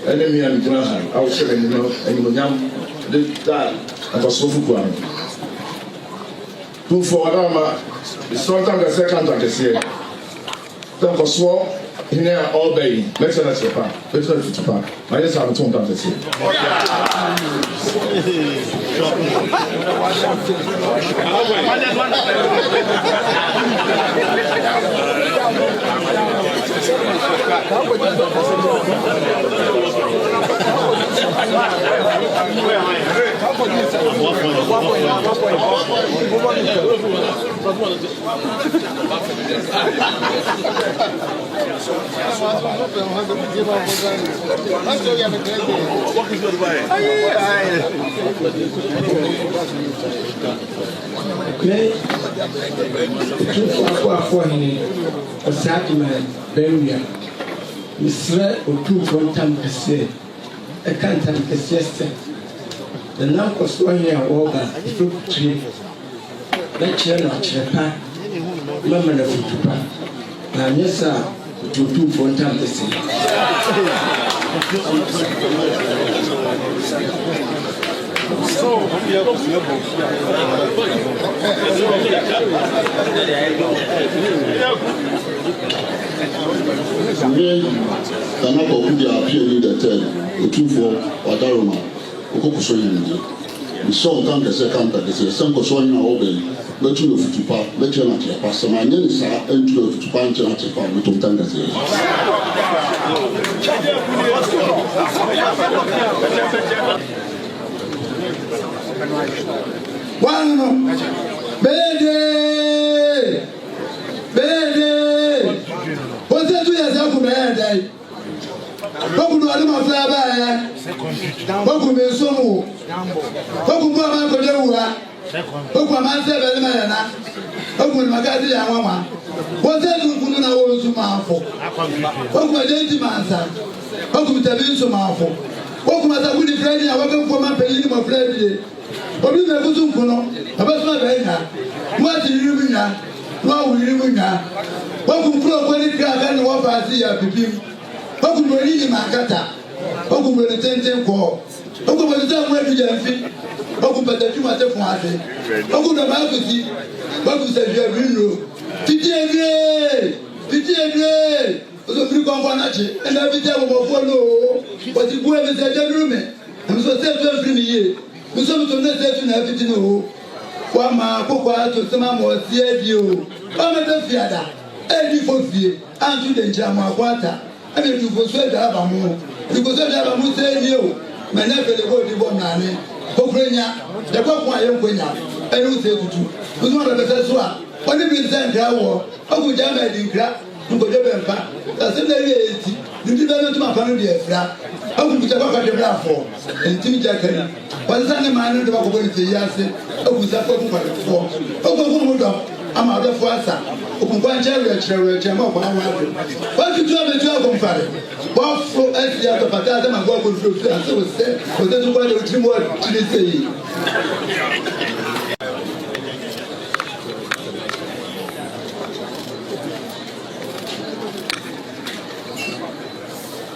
enemy and Graham, I was saying, and young, that I was so good. Two for Adama, sometimes the second time this year. Then for swore, in there all day, let's say that's your part, let's say it's your part. I just have a tone down this year. Kwaaso Asanteman Manhyia Misra otu kontam kese e kantam kese the Nkosoɔhene a wɔba ifutue na kyerɛ no akyerɛpa mama na futupa na nyesa otu kontam kese Kana kwa kuja appear in the tell otu for Wadaroma Nkosoɔhene Mission kan kese Nkosoɔhene a wɔbɛn betu no futupa betu na kyerɛpa sama nye ne saa entu no futupa nkyerɛ na kyerɛpa betu tan kese One Bede what's that to yourself, man? What could I do my fly? What could be so? What could I do? What could I say? What could my guy say? What's that to put on our own to my for? What could I do, man? What could I do to my for? What could I do with the friend? I welcome for my penny, my friend. But we never do for no. I was not very hard. What do you mean now? What will you mean now? What could flow when it got and what I see a people? What could we read in my gata? What could we attend to call? What could we tell where you are fit? What could better do myself for us? What could the Bible see? What could say you have been? PTA, so we come on and every time we follow. But you go and say, gentlemen, I'm so sad to every year. We saw to necessary to everything. One man, Kwaaso, some more CADO. I'm a fiada. Any for fear, and to the Jama water. I mean, you go sweat Abamu. You go sweat Abamu say you. My nephew, the body bomb nanny. Pokrenya, the Papa Yokonya, and who say to you. Who's one of the first one? Only been sent our Uncle Jammed in crap, Uncle Jabba. That's in the 80. You didn't to my family, Fra. Uncle Jabba the Bravo, and Tim Jackson. But the man to walk away to Yase, who was a for I'm out of Kwaaso. Open one chariot, what you do the job on Friday? What for Essienimponghene of Aseda and go through and so said, for that's why the 3 more to say.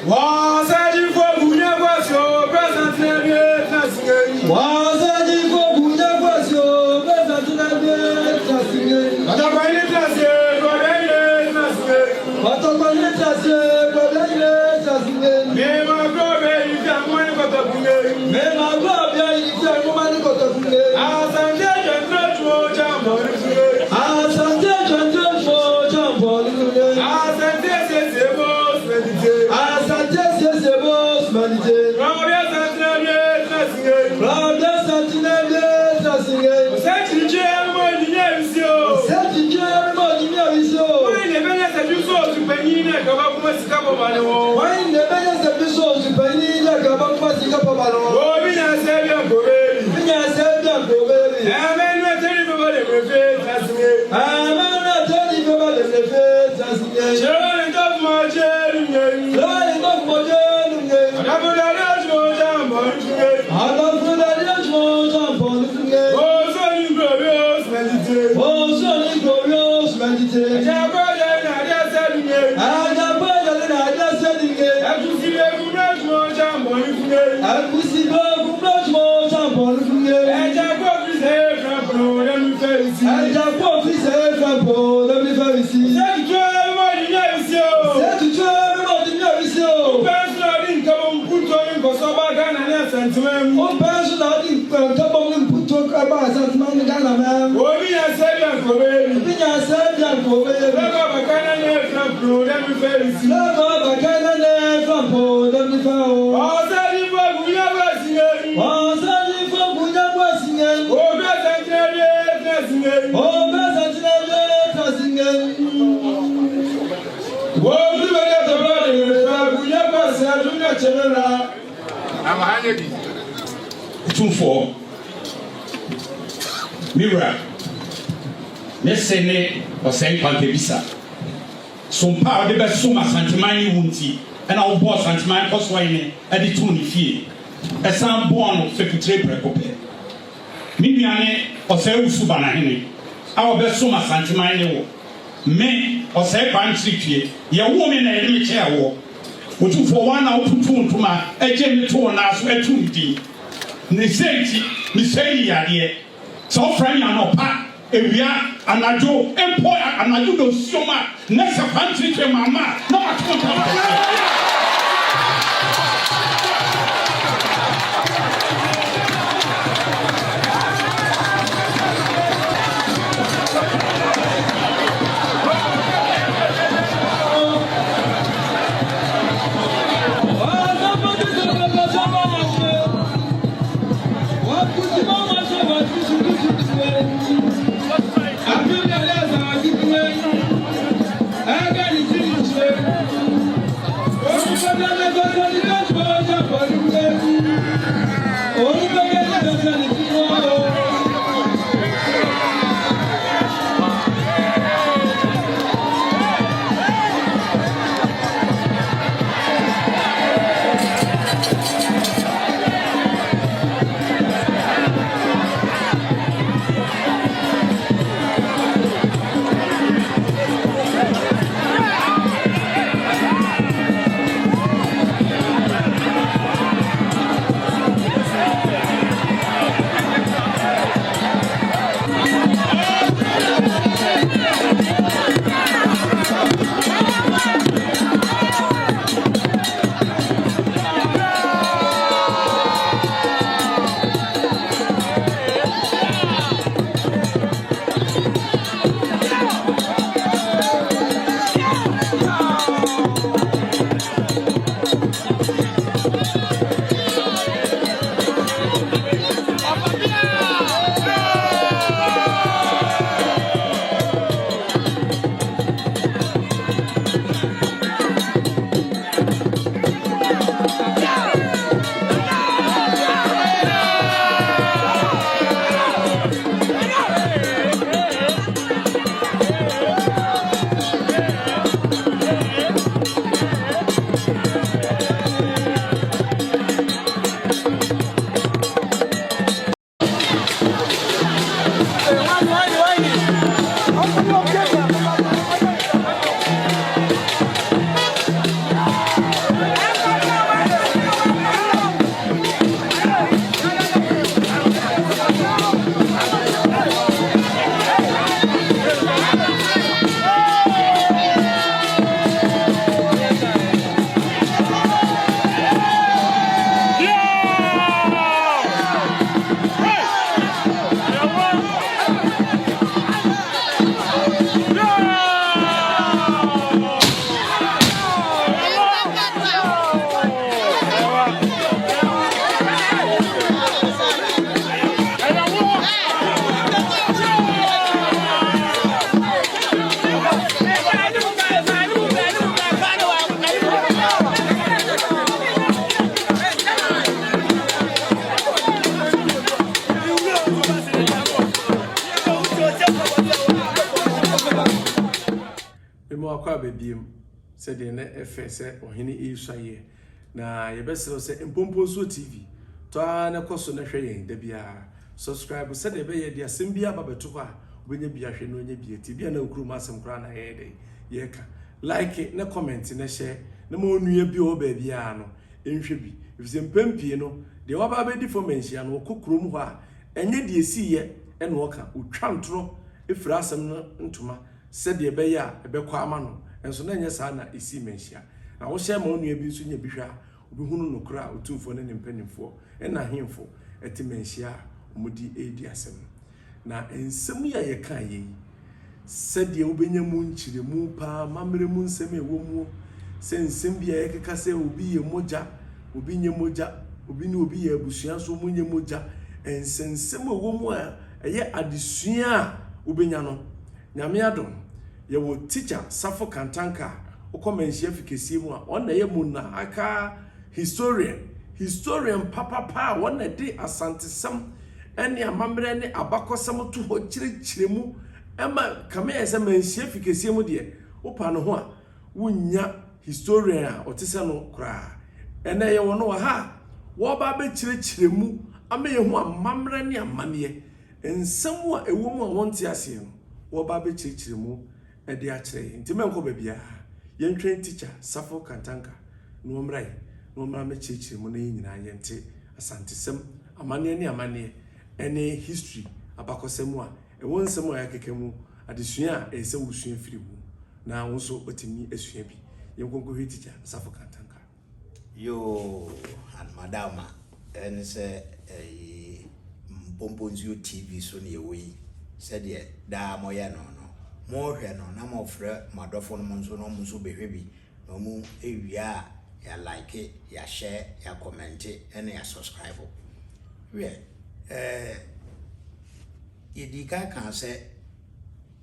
Was I for Bunya was your present name? Was I for Bunya was your present name? What about it? What about it? Asante Mira, Nessene or Saint Pantebisa. Some power the best summa Asanteman Wunti, and our boss Asanteman Nkosoɔhene at the Tuni Fee. A son born of Secretary Precope. Mimiane or Seu Subanahene, our best summa Asanteman. Me or say Pantry, your woman and me chair war. Which for 1 hour to my a gem to an ass where 2 D. Nisenti, Nisei, so friend, you know, pa, if you are another employer, another soma, next a country to mamma, no, I biem said the FS or Hini Nsuaeɛ na yɛbɛsrɛ sɛ Mpomponso TV toa na kɔ so na hwɛ yɛn da bia subscribe said the be the asɛm bia ba beto hɔ a wobɛnya bia hwɛ no nya bia ti bia na okuru masɛm kora na yɛka like na comment na share na mo nua bi o ba bia no nhwɛ bi if mpempie no de waba bɛdi for Manhyia no kokrom hɔ a ɛnyɛ de esiye ɛna ɔka otwa ntoro efira asɛm no ntoma said the be ya ɛbɛkɔ ama no enso na nyɛ saa na esi Manhyia na wo hyɛ ma onua bi nso nya bi hwɛ a obi hunu no kora otumfo ne mpanimfo ɛna hemfo ɛte Manhyia omudi edi asɛm na ensɛm ya yɛka yɛ said the obenya mu nkyire mu pa mamre mu nsɛm ɛwɔ mu sɛ nsɛm bia yɛkeka sɛ obi yɛ mogya obi nye mogya obi ne obi yɛ abusua so mu nye mogya ensɛnsɛm ɛwɔ mu a ɛyɛ adesua a obenya no nyame adom yɛwɔ teacher Safo Kantanka okɔ Manhyia fikesie mu a ɔna yɛ mu na aka historian papa ɔna de asantesɛm ɛne amammerɛ ne abakɔsɛm to hɔ kyerɛkyerɛ mu ɛma kame yɛ sɛ Manhyia fikesie mu deɛ wopa no ho a wonya historian a ɔte sɛ no koraa ɛna yɛ wɔ no wɔ ha wɔba bɛkyerɛkyerɛ mu ama yɛ ho amammerɛ ne amaneɛ nsɛm a ɛwɔ mu a wɔnte aseɛ no wɔba bɛkyerɛkyerɛ mu ɛde akyerɛ yɛn nti mɛnkɔ baabia yɛntwɛn teacher Safo Kantanka no mmrai no mmra mɛkyerɛkyerɛ mu na yɛn nyinaa yɛnte asantesɛm amaneɛ ne amaneɛ ɛne history abakɔsɛm a ɛwɔ nsɛm a yɛakeka mu adesua a ɛyɛ sɛ wosua firi mu na wo nso ɔtumi asua bi yɛnkɔnkɔhwɛ teacher Safo Kantanka yo and madama and say Mpomponso TV so ne we said ye da moya no mo hwe no na mo frɛ madɔfo no mo nso no mo nso behwe bi no mu ewia ya like ya share ya comment and ya subscribe we yedika kan sɛ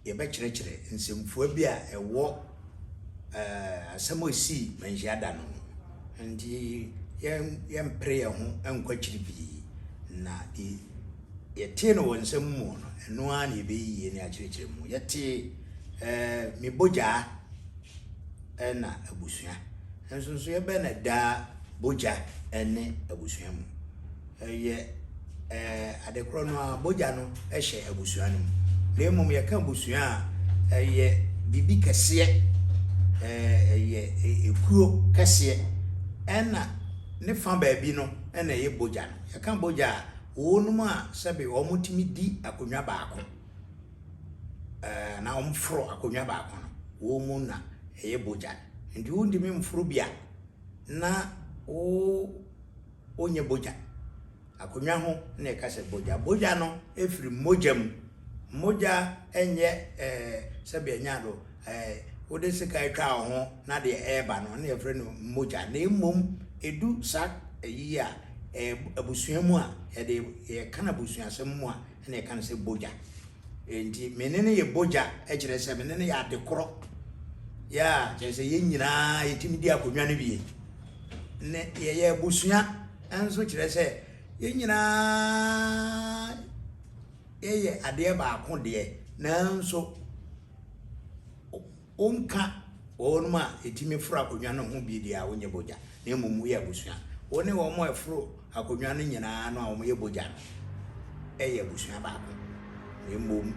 ye be kyerɛkyerɛ nsɛmfua bi a ɛwɔ asɛm osi Manhyia da no nti yɛn pray ho nkwakyiri bi na di yɛte no wɔnsɛm mu no ɛno a na yɛbɛyie ne akyerɛkyerɛ mu yɛte me bogya ɛna abusua nso nso yɛbɛ na da bogya ɛne abusua mu ɛyɛ adekorɔ no a bogya no ɛhyɛ abusua no mu na mmom yɛka abusua a ɛyɛ bibi kɛseɛ ɛyɛ ekuo kɛseɛ ɛna ne fa baabi no ɛna ɛyɛ bogya no yɛka bogya a wonum a sɛbe ɔmotimi di akonnwa baako na ɔmforo akonnwa baako no womu na ɛyɛ bogya nti wondimi mforo bia na onye bogya akonnwa ho na ɛka sɛ bogya no ɛfiri mogya mu mogya ɛnyɛ sɛbe anya do wode sika etwa ho na de eba no na yɛfrɛ no mogya na mmom edu sak yi a abusua mu a yɛde kana abusua asɛm mu a na yɛka no sɛ bogya enti menene yɛ bogya ɛkyerɛ sɛ menene yɛ adekorɔ ya kyerɛ sɛ yɛn nyinaa yɛtimi di akonnwa no bie ne yɛyɛ abusua ɛnso kyerɛ sɛ yɛn nyinaa yɛyɛ adeɛ baako deɛ nanso onka onum a etimi furu akonnwa no ho bi dia onye bogya na mmom yɛ abusua woni wo mo efuru akonnwa no nyinaa no a wo yɛ bogya no ɛyɛ abusua baako na mmom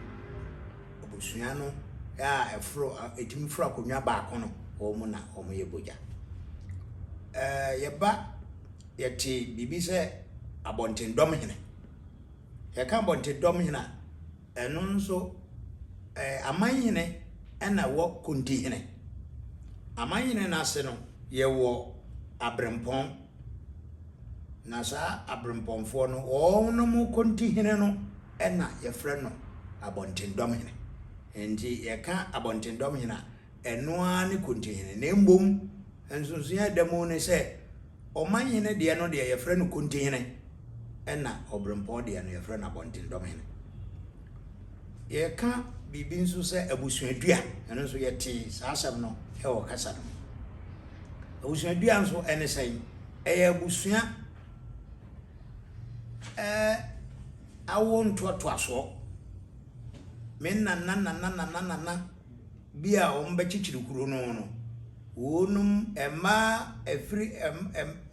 abusua no ya efuru etimi furu akonnwa baako no wo mo na wo yɛ bogya yɛba yɛte bibi sɛ abontendɔmhene yɛka abontendɔmhene ɛno nso amanhene ɛna wɔ Koteihene amanhene na ase no yɛwɔ abrempɔn na saa abrempɔnfoɔ no ɔno mo Koteihene no ɛna yɛfrɛ no abontendɔmhene nti yɛka abontendɔmhene ɛno a ne Koteihene na mbom nso yɛ dɛmo ne sɛ ɔmanhene deɛ no deɛ yɛfrɛ no Koteihene ɛna ɔbrempɔn deɛ no yɛfrɛ no abontendɔmhene yɛka bibi nso sɛ abusuadua ɛno nso yɛte saa asɛm no ɛwɔ kasa no abusuadua nso ɛne sɛ ɛyɛ abusua awo ntoatoasoɔ me nana bia ombechichiri kuro no wonum ema efiri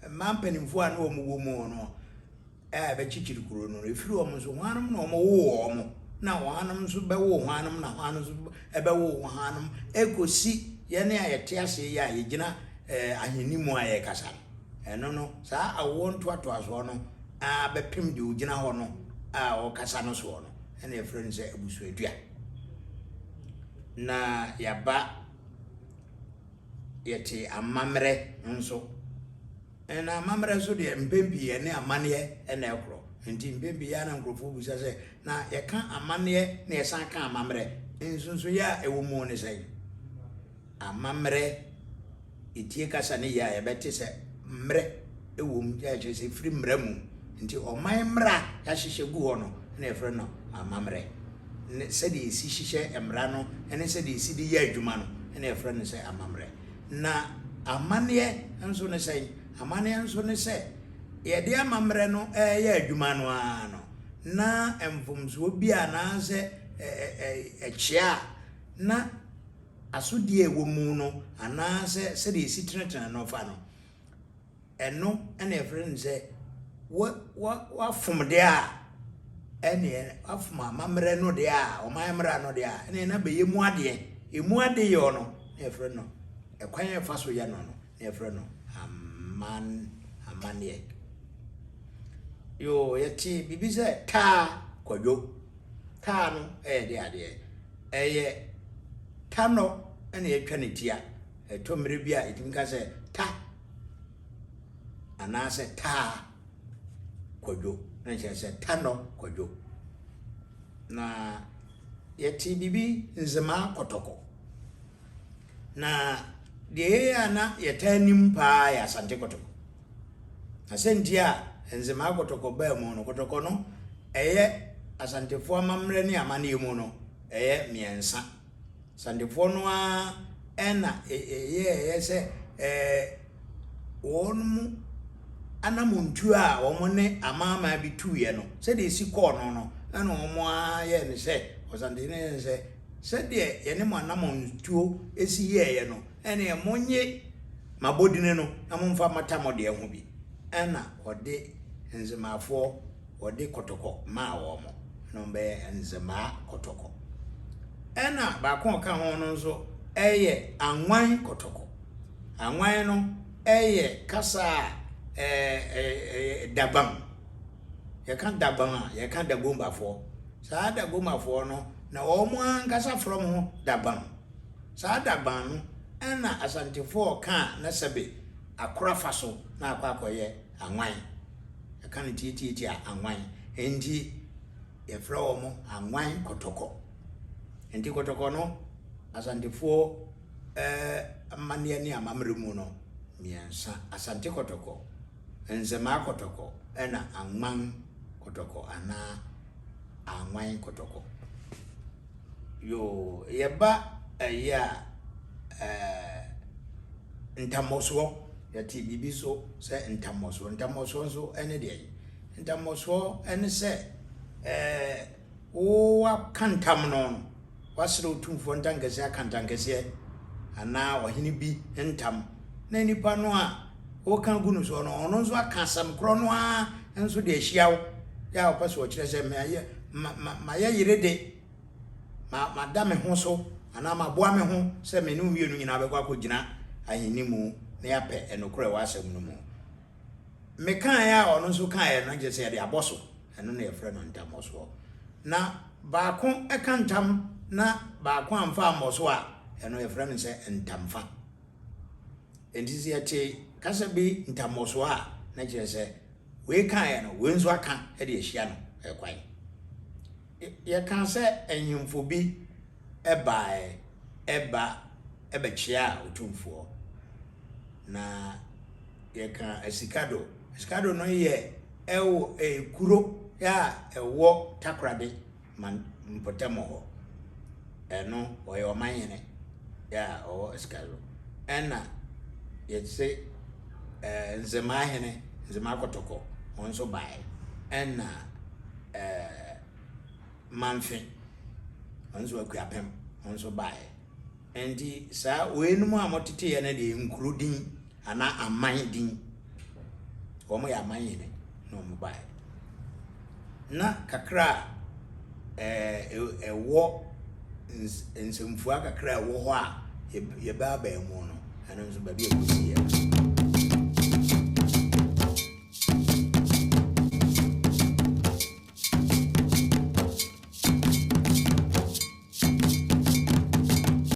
ema mpanimfo an omuwo mu no bechichiri kuro no efiri omo so hwanum na omo wo omo na hwanum so bewo hwanum na hwanum so ebewo hwanum ekosi ye ne ayete ase ya yegina ahenimu aye kasa eno no saa awo ntoato aso no bepem de ogina ho no o kasa no so no ene efiri nse abusu adua na yaba yeti amamre nso na amamre so de mpempi ene amane ene ekro nti mpempi ya na nkrofo busa se na yeka amane na yesan ka amamre nso ya ewo mu ne sai amamre itie kasa ne ya yebete se mre ewo mu ya je se firi mra mu nti oman mra ya hihye gu ho no na efre no amamre ne se de esi hihye emra no ene se de esi de ya adwuma no ene efre no se amamre na amane nso ne sei amane nso ne se ye de amamre no ya adwuma no ano na emfomso bi ana se echia na asodie ewo mu no ana se de esi tenetene no fa no eno ene efre no se wa fom de a ene afom amamre no de a omamra no de a ene na beye mu ade emu ade yo no efre no ekwan efa so ya no no efre no amanie yo yeti bibi se ta kwadwo ta no de ade eye ta no ene etwa ne tia etomre bi a etimka se ta ana se ta kwadwo na se ta no kwadwo na yeti bibi nzema kotoko na de ya na yetanim pa ya Asante kotoko asentia nzema kotoko ba mu no kotoko no eye asantefo amamre ne amane mu no eye miensa asantefo no a ena eye se wonmu anamuntu a wo ne amama bi tuye no se de si ko no no ena wo a ye ne se osante ne se de ye ne mo anamuntu esi ye no ene monye mabodine no na momfa matamo de ho bi ena ode nzemafo ode kotoko ma wo mo no be nzema kotoko ena ba kon ka ho no nso eye anwan kotoko anwan no eye kasa dabam ye kan dabam ye kan dagombafo saa dagombafo no na wo mo ankasa from ho dabam saa dabam no ena asantefo ka na sebe akora faso na akwakoye anwan ye kan titi anwan endi ye fra mo anwan kotoko endi kotoko no asantefo amane ni amamre mu no miensa Asante kotoko nzema kotoko ena anwan kotoko ana anwan kotoko yo yeba ya ntamoso yati bibiso se ntamoso so ene de ntamoso ene se wa kantam no wasiro tumfo ntangese akantangese ana wahini bi ntam na nipa no a o kan gunu so no ono so akasam kro no a enso de hyiaw ya opaso kire se ma ya yirede ma da me ho so ana ma boa me ho se me no wienu nyina be kwa kogina ahenimu na ya pe enokure wa asem no mu me kan ya ono so kan ya no je se de aboso eno na efre no ntamoso na ba kon ekantam na ba kon amfa amoso a eno efre no se ntamfa entisi yate kasa bi ntamoso a na je se we kan ya no we nzo aka e de ehia no ekwan ye kan se enyimfo bi eba chia otumfo na ye kan esikado no ye ewo ekuro ya ewo takrade man mpotemo ho eno oye omanyene ya o esikado ena yetse nzema kotoko onso bai ena manfe onso akuapem onso bai Endi saa wenum a motete ye na de nkuru din ana aman din. Omo ya aman ye no mo bae. Na kakra ɛwɔ nsɛmfua kakra ɛwɔ hɔ a ye ba mu no ɛno nso ba bi ekosi